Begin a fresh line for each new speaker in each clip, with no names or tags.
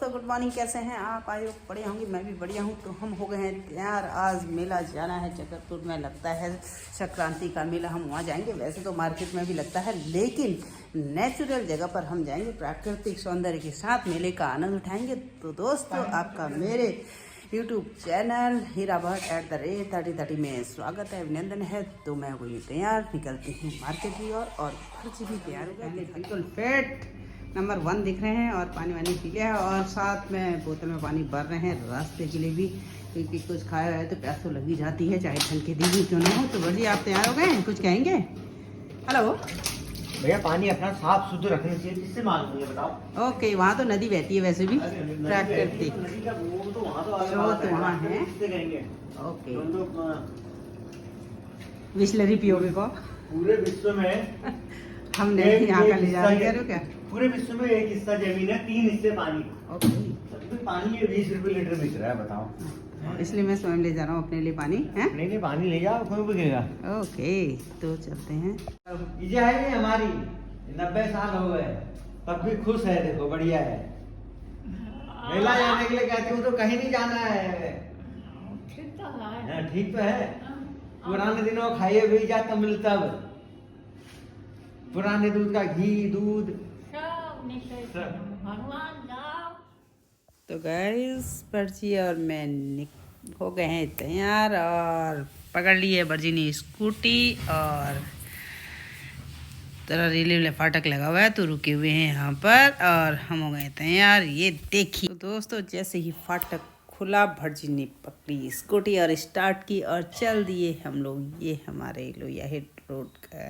दोस्तों good morning, कैसे हैं आप? आए हो बढ़िया होंगी, मैं भी बढ़िया हूँ। तो हम हो गए हैं तैयार। आज मेला जाना है, जगतपुर में लगता है संक्रांति का मेला। हम वहाँ जाएंगे। वैसे तो मार्केट में भी लगता है, लेकिन नेचुरल जगह पर हम जाएंगे, प्राकृतिक सौंदर्य के साथ मेले का आनंद उठाएंगे। तो दोस्तों आपका मेरे यूट्यूब चैनल हीरा भट्ट @3030 में स्वागत है, अभिनंदन है। तो मैं हुई तैयार, निकलती हूँ मार्केट की ओर और खर्च भी तैयार हो गए, बिल्कुल फिट नंबर 1 दिख रहे हैं। और पानी वानी पी लिया है और साथ में बोतल में पानी भर रहे हैं रास्ते के लिए भी, क्योंकि कुछ खाया है तो प्यास तो लगी जाती है, चाहे ठंड के दिन ही क्यों ना हो। तो बढ़िया, आप तैयार हो गए हैं? कुछ कहेंगे? हेलो
भैया, पानी अपना साफ शुद्ध रखना चाहिए, किससे मालूम है बताओ?
ओके, वहाँ तो नदी बहती है वैसे भी प्राकृतिक,
वो तो
वहाँ है। ओके, बिस्लरी पियोगे को
पूरे विश्व में
हमने यहाँ का ले जा रहे हो क्या?
पूरे विश्व में एक हिस्सा जमीन है, 3 हिस्से पानी।
ओके,
तो पानी 20 रुपए लीटर बिक रहा है, बताओ।
इसलिए मैं स्वयं ले जा रहा हूँ अपने लिए पानी है।
नहीं, पानी ले जाओ, कोई बिकेगा।
ओके, तो चलते हैं।
ये है नहीं हमारी 90 साल हो गए, तब भी खुश है। देखो बढ़िया है। मेला जाने के लिए कहती हूँ तो कहीं नहीं जाना है। ठीक तो है। पुराने दिनों खाइए भी जाता मिलता, पुराने दूध का घी, दूध
तो गाइस पर्ची और मैं हो गए हैं तैयार और पकड़ लिए वर्जिनी स्कूटी। और तरह रेलवे फाटक लगा हुआ है तो रुके हुए हैं यहाँ पर और हम हो गए तैयार। ये देखिए तो दोस्तों, जैसे ही फाटक खुला वर्जिनी पकड़ी स्कूटी और स्टार्ट की और चल दिए हम लोग। ये हमारे लोहिया रोड का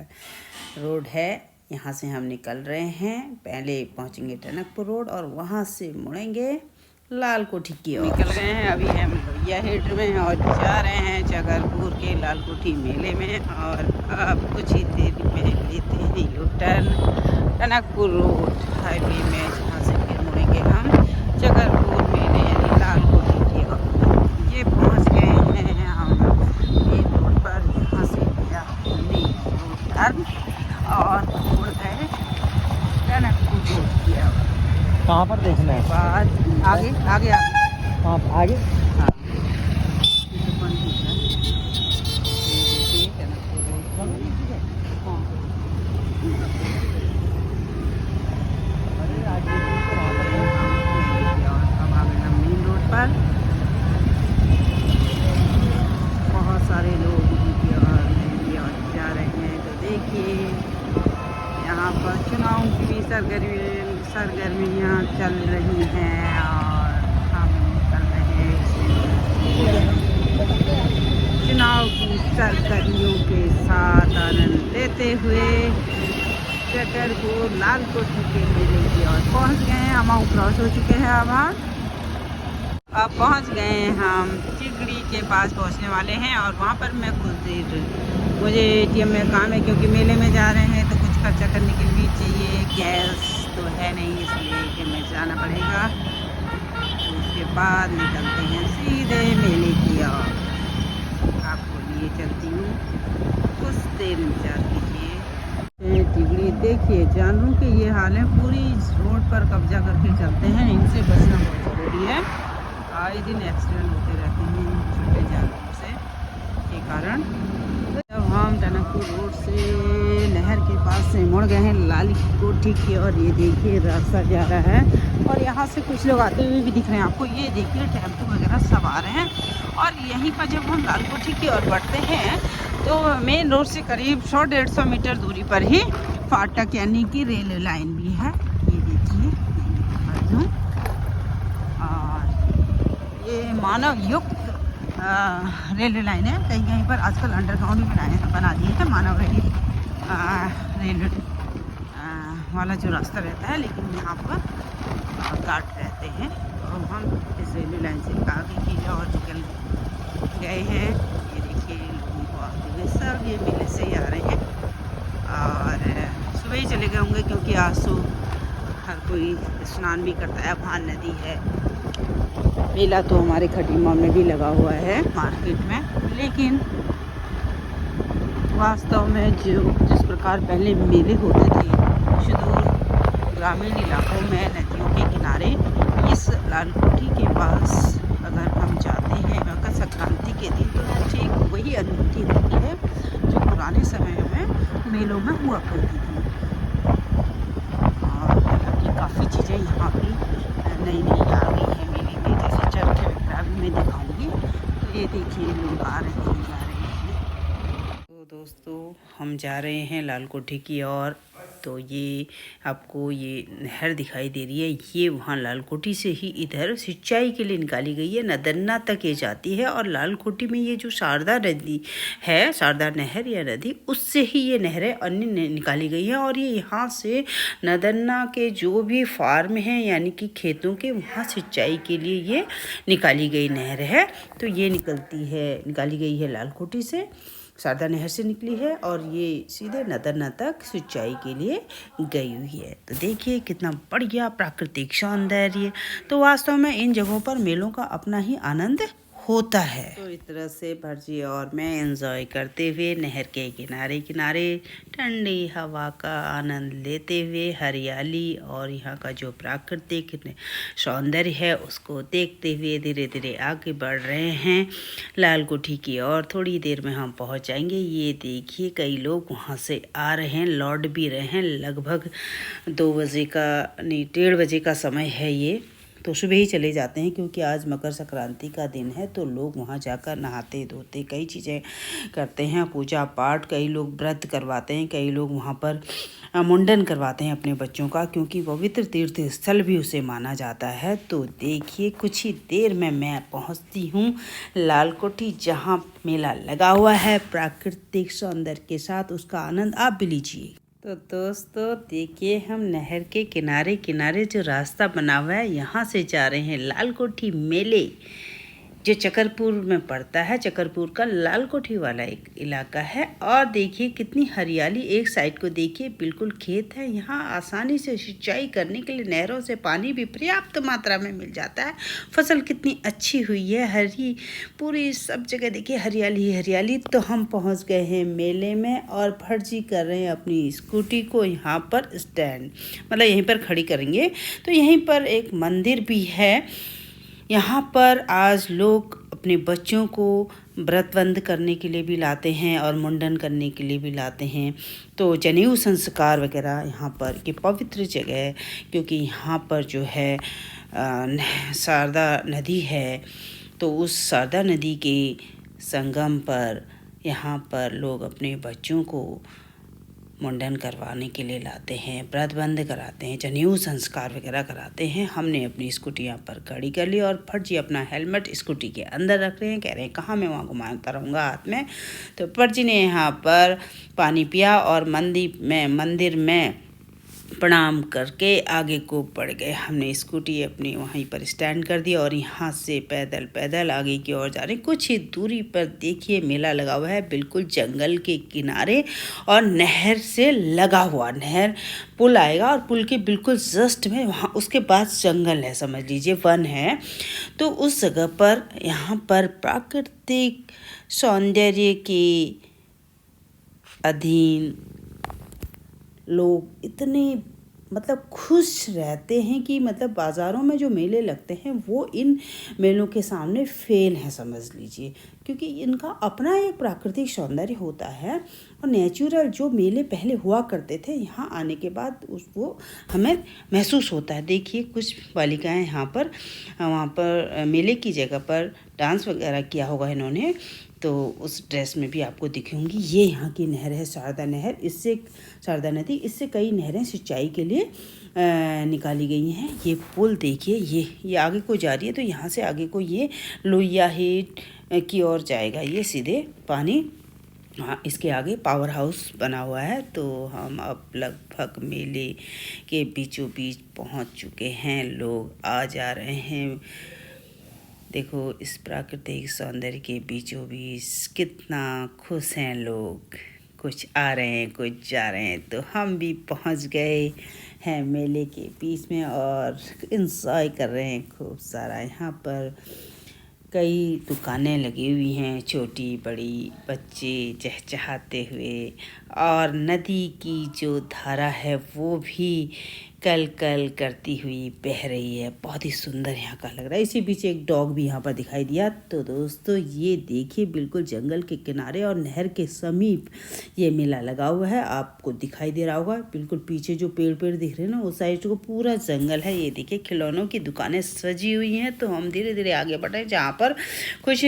रोड है, यहाँ से हम निकल रहे हैं। पहले पहुँचेंगे टनकपुर रोड और वहाँ से मुड़ेंगे लाल कोठी की ओर। निकल गए हैं, अभी हम लोहिया हेड में और जा रहे हैं जगतपुर के लाल कोठी मेले में। और अब कुछ ही देर में लेते हैं U turn Tanakpur road highway में, जहाँ से फिर मुड़ेंगे हम जगतपुर मेले यानी लाल कोठी की ओर। ये पहुँच गए हैं हम मेन रोड पर, यहाँ से लिया हमने यू टर्न और मुड़ गए टनकपुर रोड की ओर।
कहाँ पर देखना है?
बाद आगे आगे
कहाँ आगे?
हाँ, मेन रोड पर बहुत सारे लोग जा रहे हैं। तो देखिए यहाँ पर चुनाव की भी सरगर्मियाँ चल रही हैं और हम निकल रहे हैं चुनाव की सरगर्मियों के साथ आनंद लेते हुए जगतपुर लाल कोठी के मेले की ओर पहुँच गए हैं। हम क्रॉस हो चुके हैं। अब पहुँच गए हैं हम चिगड़ी के पास पहुँचने वाले हैं और वहाँ पर मैं कुछ देर, मुझे ATM में काम है क्योंकि मेले में जा रहे हैं तो कुछ खर्चा करने के लिए चाहिए। गैस तो है नहीं, इसलिए ATM में जाना पड़ेगा। उसके बाद निकलते हैं सीधे मेले की ओर। आपको लिए चलती हूँ, कुछ देर इंतजार कीजिए। चिगड़ी देखिए, जानवरों के ये हाल है, पूरी रोड पर कब्जा करके चलते हैं। इनसे बचना बहुत ज़रूरी है। आए दिन एक्सीडेंट होते रहते हैं छोटे जानवरों से के कारण। जब हम टनकपुर रोड से नहर के पास से मुड़ गए हैं लाल कोठी की और ये देखिए रास्ता जा रहा है और यहाँ से कुछ लोग आते हुए भी दिख रहे हैं आपको। ये देखिए टेम्पो वगैरह सब आ रहे हैं। और यहीं पर जब हम लाल कोठी की ओर बढ़ते हैं तो मेन रोड से करीब 100-150 मीटर दूरी पर ही फाटक यानी कि रेलवे लाइन भी है। ये देखिए, और ये मानव युक्त रेलवे लाइन है। कहीं कहीं पर आजकल अंडरग्राउंड भी बना दिए हैं मानव रेलवे वाला जो रास्ता रहता है, लेकिन यहाँ पर गार्ड रहते हैं। तो हम इस रेलवे लाइन से आगे की ओर निकल गए हैं। ये देखिए लोगों को आते हुए, सब ये मेले से ही आ रहे हैं और सुबह ही चले गए होंगे क्योंकि आज तो हर कोई स्नान भी करता है। वहाँ नदी है। मेला तो हमारे खटीमा में भी लगा हुआ है मार्केट में, लेकिन वास्तव में जिस प्रकार पहले मेले होते थे सुदूर ग्रामीण इलाकों में नदियों के किनारे, इस लाल कोठी के पास अगर हम जाते हैं मकर संक्रांति के दिन तो ठीक वही अनुभूति होती है जो पुराने समय में मेलों में हुआ करती थी। और हालांकि काफ़ी चीज़ें यहाँ भी नई नई आ गई है मेले में, जैसे चरखे वगैरह भी मैं दिखाऊंगी। तो ये देखिए लोग आ रहे हैं जा रहे हैं। तो दोस्तों हम जा रहे हैं लाल कोठी की ओर। तो ये आपको ये नहर दिखाई दे रही है, ये वहाँ लाल कोठी से ही इधर सिंचाई के लिए निकाली गई है, नदन्ना तक ये जाती है। और लाल कोठी में ये जो शारदा नदी है, शारदा नहर या नदी, उससे ही ये नहरें अन्य निकाली गई हैं। और ये यहाँ से नदन्ना के जो भी फार्म हैं यानी कि खेतों के, वहाँ सिंचाई के लिए ये निकाली गई नहर है। तो ये निकाली गई है लाल कोठी से, शारदा नहर से निकली है और ये सीधे नदन्ना तक सिंचाई के लिए गई हुई है। तो देखिए कितना बढ़िया प्राकृतिक सौंदर्य। तो वास्तव में इन जगहों पर मेलों का अपना ही आनंद होता है। तो इस तरह से भर्जी और मैं एंजॉय करते हुए नहर के किनारे किनारे ठंडी हवा का आनंद लेते हुए, हरियाली और यहाँ का जो प्राकृतिक सौंदर्य है उसको देखते हुए धीरे धीरे आगे बढ़ रहे हैं लाल कोठी की ओर। थोड़ी देर में हम पहुँच जाएंगे। ये देखिए कई लोग वहाँ से आ रहे हैं, लौट भी रहे हैं। लगभग 2 बजे का नहीं 1:30 बजे का समय है ये। तो सुबह ही चले जाते हैं क्योंकि आज मकर संक्रांति का दिन है। तो लोग वहाँ जाकर नहाते धोते कई चीज़ें करते हैं, पूजा पाठ, कई लोग व्रत करवाते हैं, कई लोग वहाँ पर मुंडन करवाते हैं अपने बच्चों का, क्योंकि पवित्र तीर्थ स्थल भी उसे माना जाता है। तो देखिए कुछ ही देर में मैं पहुँचती हूँ लाल कोठी, जहाँ मेला लगा हुआ है प्राकृतिक सौंदर्य के साथ। उसका आनंद आप भी लीजिए। तो दोस्तों देखिए हम नहर के किनारे किनारे जो रास्ता बना हुआ है, यहाँ से जा रहे हैं लाल कोठी मेले, जो चकरपुर में पड़ता है। चकरपुर का लाल कोठी वाला एक इलाका है। और देखिए कितनी हरियाली, एक साइड को देखिए बिल्कुल खेत है। यहाँ आसानी से सिंचाई करने के लिए नहरों से पानी भी पर्याप्त मात्रा में मिल जाता है। फसल कितनी अच्छी हुई है, हरी पूरी सब जगह देखिए हरियाली हरियाली। तो हम पहुँच गए हैं मेले में और भर्जी कर रहे हैं अपनी स्कूटी को यहाँ पर स्टैंड, मतलब यहीं पर खड़ी करेंगे। तो यहीं पर एक मंदिर भी है। यहाँ पर आज लोग अपने बच्चों को व्रतबंध करने के लिए भी लाते हैं और मुंडन करने के लिए भी लाते हैं। तो जनेऊ संस्कार वगैरह यहाँ पर की पवित्र जगह है, क्योंकि यहाँ पर जो है शारदा नदी है। तो उस शारदा नदी के संगम पर यहाँ पर लोग अपने बच्चों को मुंडन करवाने के लिए लाते हैं, व्रतबंध कराते हैं, जनेऊ संस्कार वगैरह कराते हैं। हमने अपनी स्कूटी यहाँ पर खड़ी कर ली और फर्जी अपना हेलमेट स्कूटी के अंदर रख रहे हैं। कह रहे हैं कहाँ मैं वहाँ घुमाता रहूँगा हाथ में। तो फर्जी ने यहाँ पर पानी पिया और मंदिर में प्रणाम करके आगे को बढ़ गए। हमने स्कूटी अपनी वहीं पर स्टैंड कर दी और यहाँ से पैदल पैदल आगे की ओर जा रहे। कुछ ही दूरी पर देखिए मेला लगा हुआ है, बिल्कुल जंगल के किनारे और नहर से लगा हुआ। नहर पुल आएगा और पुल के बिल्कुल जस्ट में वहाँ उसके पास जंगल है, समझ लीजिए वन है। तो उस जगह पर यहाँ पर प्राकृतिक सौंदर्य के अधीन लोग इतने मतलब खुश रहते हैं कि मतलब बाज़ारों में जो मेले लगते हैं वो इन मेलों के सामने फेल हैं, समझ लीजिए। क्योंकि इनका अपना एक प्राकृतिक सौंदर्य होता है और नेचुरल जो मेले पहले हुआ करते थे, यहाँ आने के बाद उसको हमें महसूस होता है। देखिए कुछ बालिकाएं यहाँ पर वहाँ पर मेले की जगह पर डांस वगैरह किया होगा इन्होंने, तो उस ड्रेस में भी आपको दिखेंगी। ये यहाँ की नहर है शारदा नहर, इससे शारदा नदी, इससे कई नहरें सिंचाई के लिए निकाली गई हैं। ये पुल देखिए ये आगे को जा रही है, तो यहाँ से आगे को ये लोहिया हिट की ओर जाएगा ये सीधे पानी। हाँ, इसके आगे पावर हाउस बना हुआ है। तो हम अब लगभग मेले के बीचों बीच पहुँच चुके हैं। लोग आ जा रहे हैं। देखो इस प्राकृतिक सौंदर्य के बीचों बीच कितना खुश हैं लोग, कुछ आ रहे हैं कुछ जा रहे हैं। तो हम भी पहुंच गए हैं मेले के बीच में और इंजॉय कर रहे हैं खूब सारा। यहाँ पर कई दुकानें लगी हुई हैं, छोटी बड़ी, बच्चे चहचहाते हुए, और नदी की जो धारा है वो भी कल कल करती हुई बह रही है। बहुत ही सुंदर यहाँ का लग रहा है। इसी बीच एक डॉग भी यहाँ पर दिखाई दिया। तो दोस्तों ये देखिए बिल्कुल जंगल के किनारे और नहर के समीप ये मेला लगा हुआ है। आपको दिखाई दे रहा होगा बिल्कुल पीछे जो पेड़ दिख रहे हैं ना, उस साइड को पूरा जंगल है। ये देखिए खिलौनों की दुकानें सजी हुई हैं। तो हम धीरे धीरे आगे बढ़ रहे हैं, जहाँ पर कुछ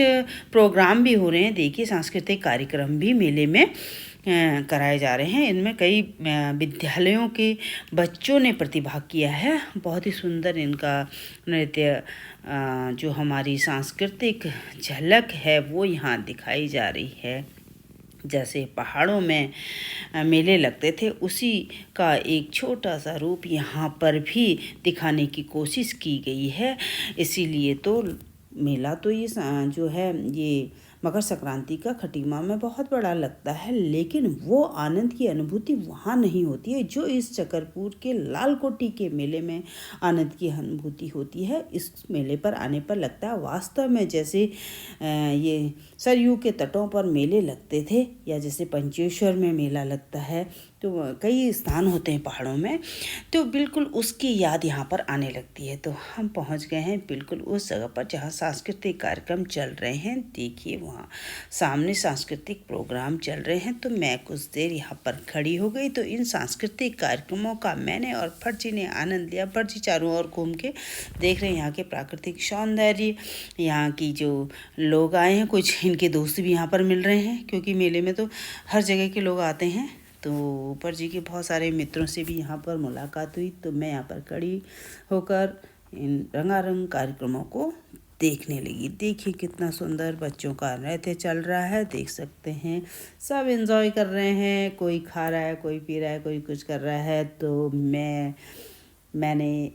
प्रोग्राम भी हो रहे हैं। देखिए सांस्कृतिक कार्यक्रम भी मेले में कराए जा रहे हैं। इनमें कई विद्यालयों के बच्चों ने प्रतिभाग किया है। बहुत ही सुंदर इनका नृत्य, जो हमारी सांस्कृतिक झलक है वो यहाँ दिखाई जा रही है। जैसे पहाड़ों में मेले लगते थे, उसी का एक छोटा सा रूप यहाँ पर भी दिखाने की कोशिश की गई है। इसीलिए तो मेला तो ये जो है ये मकर संक्रांति का खटीमा में बहुत बड़ा लगता है, लेकिन वो आनंद की अनुभूति वहाँ नहीं होती है जो इस चकरपुर के लाल कोठी के मेले में आनंद की अनुभूति होती है। इस मेले पर आने पर लगता है वास्तव में जैसे ये सरयू के तटों पर मेले लगते थे, या जैसे पंचेश्वर में मेला लगता है। तो कई स्थान होते हैं पहाड़ों में, तो बिल्कुल उसकी याद यहाँ पर आने लगती है। तो हम पहुँच गए हैं बिल्कुल उस जगह पर जहाँ सांस्कृतिक कार्यक्रम चल रहे हैं। देखिए वहाँ सामने सांस्कृतिक प्रोग्राम चल रहे हैं। तो मैं कुछ देर यहाँ पर खड़ी हो गई। तो इन सांस्कृतिक कार्यक्रमों का मैंने और फर्जी ने आनंद लिया। फर्जी चारों ओर घूम के देख रहे हैं यहाँ के प्राकृतिक सौंदर्य, यहाँ की जो लोग आए हैं, कुछ इनके दोस्त भी यहाँ पर मिल रहे हैं, क्योंकि मेले में तो हर जगह के लोग आते हैं। तो ऊपर जी के बहुत सारे मित्रों से भी यहाँ पर मुलाकात हुई। तो मैं यहाँ पर खड़ी होकर इन रंगारंग कार्यक्रमों को देखने लगी। देखिए कितना सुंदर बच्चों का नृत्य चल रहा है, देख सकते हैं सब एंजॉय कर रहे हैं। कोई खा रहा है, कोई पी रहा है, कोई कुछ कर रहा है। तो मैंने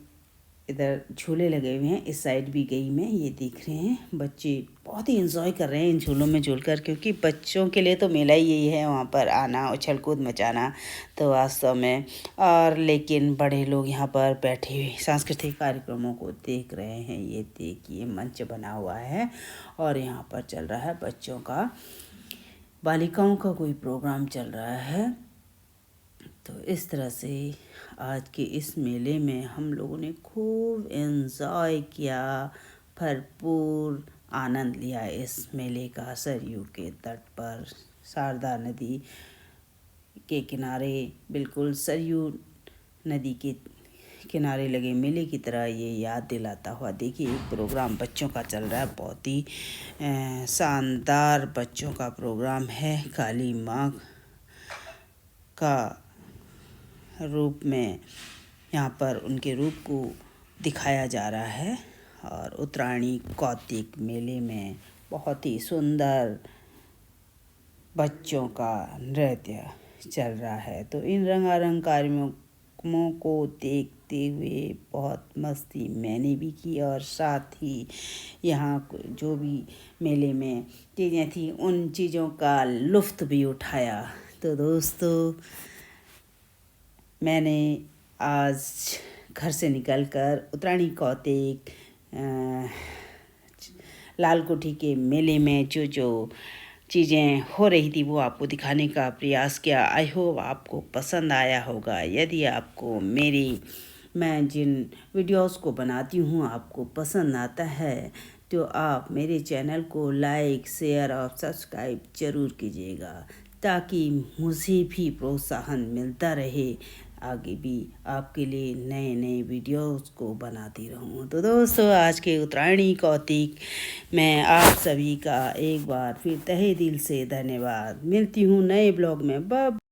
इधर झूले लगे हुए हैं, इस साइड भी गई मैं। ये देख रहे हैं बच्चे बहुत ही एंजॉय कर रहे हैं इन झूलों में झूलकर, क्योंकि बच्चों के लिए तो मेला ही यही है, वहाँ पर आना उछल कूद मचाना। तो वास्तव में और लेकिन बड़े लोग यहाँ पर बैठे हुए सांस्कृतिक कार्यक्रमों को देख रहे हैं। ये देखिए मंच बना हुआ है और यहाँ पर चल रहा है बच्चों का, बालिकाओं का कोई प्रोग्राम चल रहा है। तो इस तरह से आज के इस मेले में हम लोगों ने खूब एंजॉय किया, भरपूर आनंद लिया इस मेले का। सरयू के तट पर शारदा नदी के किनारे, बिल्कुल सरयू नदी के किनारे लगे मेले की तरह ये याद दिलाता हुआ। देखिए एक प्रोग्राम बच्चों का चल रहा है, बहुत ही शानदार बच्चों का प्रोग्राम है। काली माँ का रूप में यहाँ पर उनके रूप को दिखाया जा रहा है। और उत्तरायणी कौतिक मेले में बहुत ही सुंदर बच्चों का नृत्य चल रहा है। तो इन रंगारंग कार्यक्रमों को देखते हुए बहुत मस्ती मैंने भी की, और साथ ही यहाँ जो भी मेले में चीज़ें थी उन चीज़ों का लुत्फ़ भी उठाया। तो दोस्तों मैंने आज घर से निकलकर उत्तरायणी कौतिक लाल कोठी के मेले में जो चीज़ें हो रही थी वो आपको दिखाने का प्रयास किया। आई होप आपको पसंद आया होगा। यदि आपको मैं जिन वीडियोस को बनाती हूँ आपको पसंद आता है, तो आप मेरे चैनल को लाइक, शेयर और सब्सक्राइब ज़रूर कीजिएगा, ताकि मुझे भी प्रोत्साहन मिलता रहे, आगे भी आपके लिए नए नए वीडियोस को बनाती रहूँ। तो दोस्तों आज के उत्तरायणी कौतिक मैं आप सभी का एक बार फिर तहे दिल से धन्यवाद। मिलती हूँ नए ब्लॉग में।